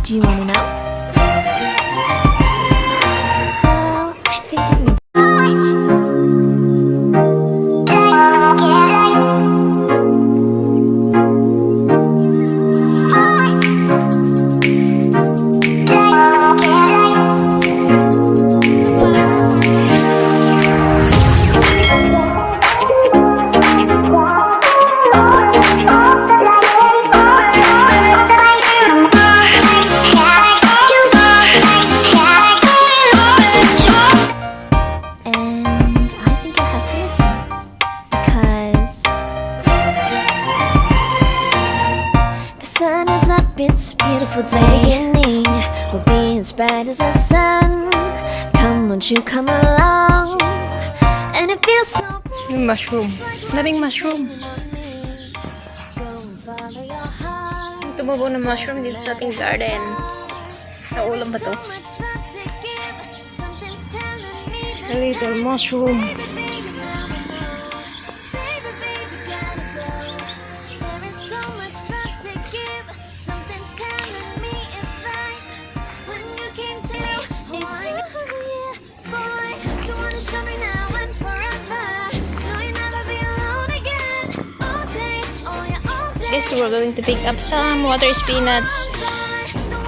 Do you want to know? Well, I think it means it's a beautiful day. Evening will be as bright as the sun. Come, won't you come along? And it feels so Yung mushroom. Daming mushroom. Tumubo ng mushroom dito sa ating garden. Naulam ba to? A little mushroom. Guys, we're going to pick up some water spinach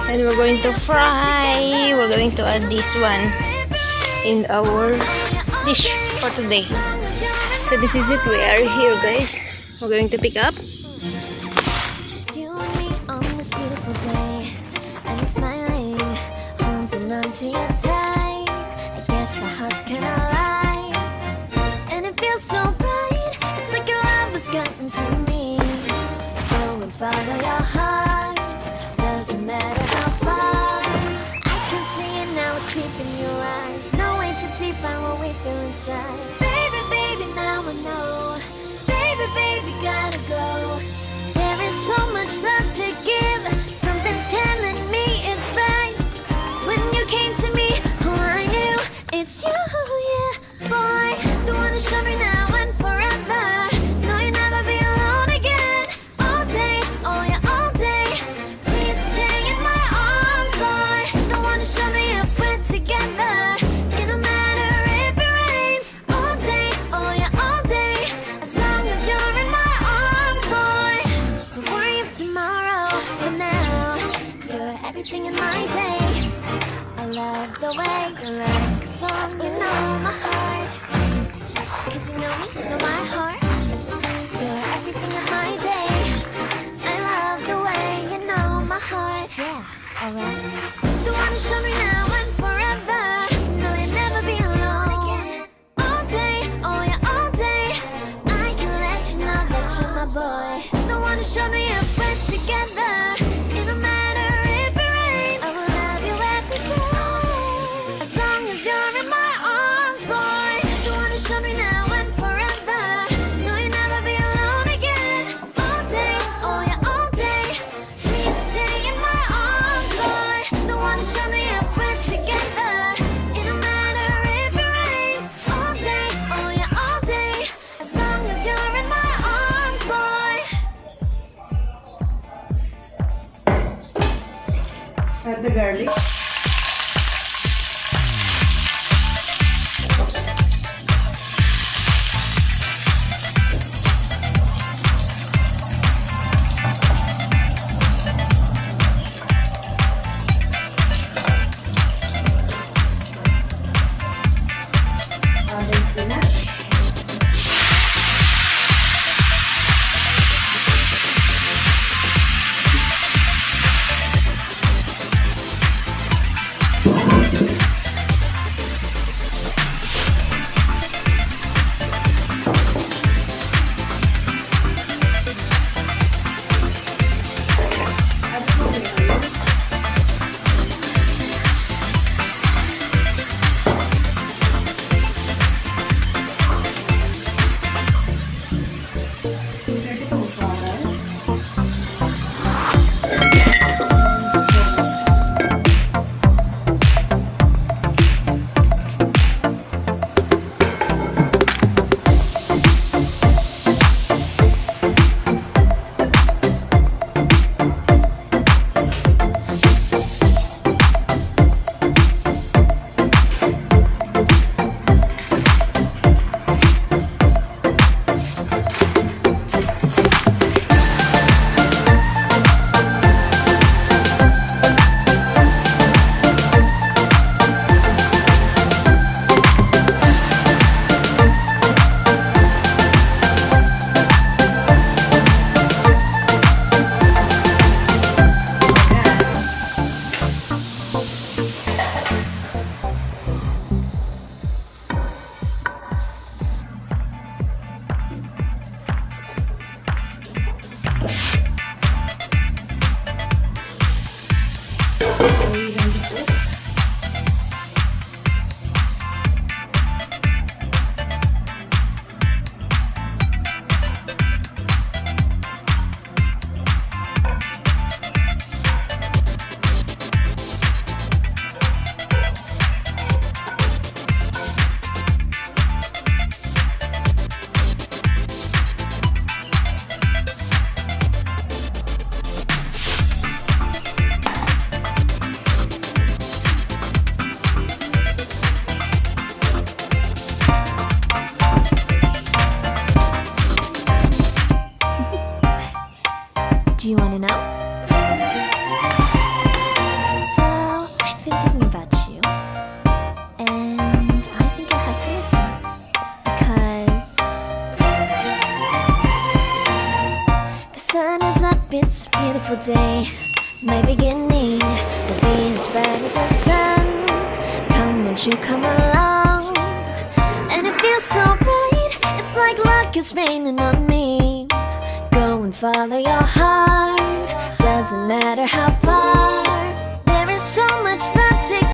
and we're going to fry. We're going to add this one in our dish for today. So this is it. We are here, guys. We're going to pick up. It's you and me on this beautiful day, and it's smiling, holding on to your tight. I guess our hearts cannot lie, and it feels so bright. It's like your love has gotten to me. Go and follow your heart, doesn't matter how far. I can see it now, it's deep in your eyes. No way to define what we feel inside. Baby, baby, now I know. Baby, baby, gotta go. There is so much love to give. Something's telling me it's right. When you came to me, oh, I knew it's you, yeah, boy. The one to show me now and forever. No, you'll never be alone again. All day, oh yeah, all day. Please stay in my arms, boy. The one to show me if we're together. It don't matter if it rains. All day, oh yeah, all day. As long as you're in my arms, boy. Don't worry of tomorrow. For now, you're everything in my day. I love the way you like a song. You know my heart, cause you know me, you know my heart. You're everything in my day. I love the way you know my heart. Yeah, alright. The one to show me now and forever. No, you'll never be alone again. All day, oh yeah, all day. I can let you know that you're my boy. The one to show me if we're together. It don't matter if it rains. I will love you every day. As long as you're in my arms, boy. The one to show me now and forever. No, you'll never be alone again. All day, oh yeah, all day. Please stay in my arms, boy. The one to show me if we're together. It don't matter if it rains. All day, oh yeah, all day. As long as you're in my arms, boy. Add the garlic. Add the spinach. Do you wanna know? Well, I've been thinking about you, and I think I have to listen, because the sun is up, it's a beautiful day. My beginning will be as bright as the sun. Come, won't you come along? And it feels so bright, it's like luck is raining on me. Go and follow your heart.